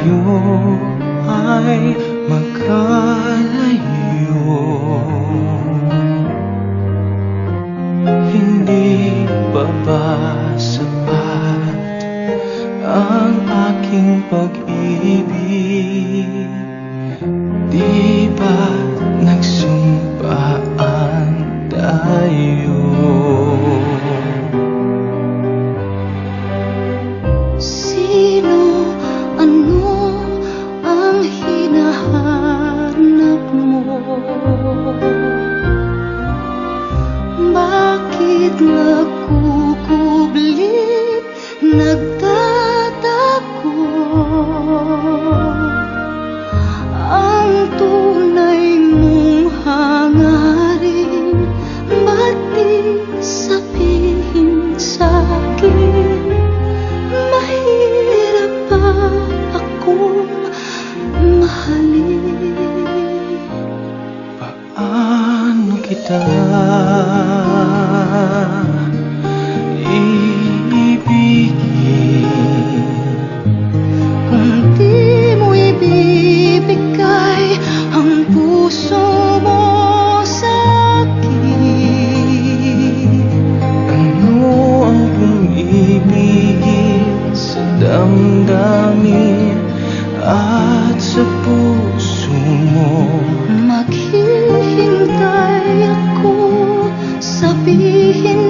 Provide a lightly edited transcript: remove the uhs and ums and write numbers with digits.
tayo ay magkalayo. Hindi pa ba sapat ang aking pag-ibig? Di ba nagsumpaan tayo? Sino, ano ang hinahanap mo? Bakit nagkukublit, nagtatago? Ang tunay mong hangarin, ba't di sabihin sa'kin? Mahirap ba akong mahalin? Paano kita iibigin Kung di mo ibibigay ang puso mo sa'kin? Ano ang pumibigin sa damdamin at sa puso mo? Maghihintay ako, sabihin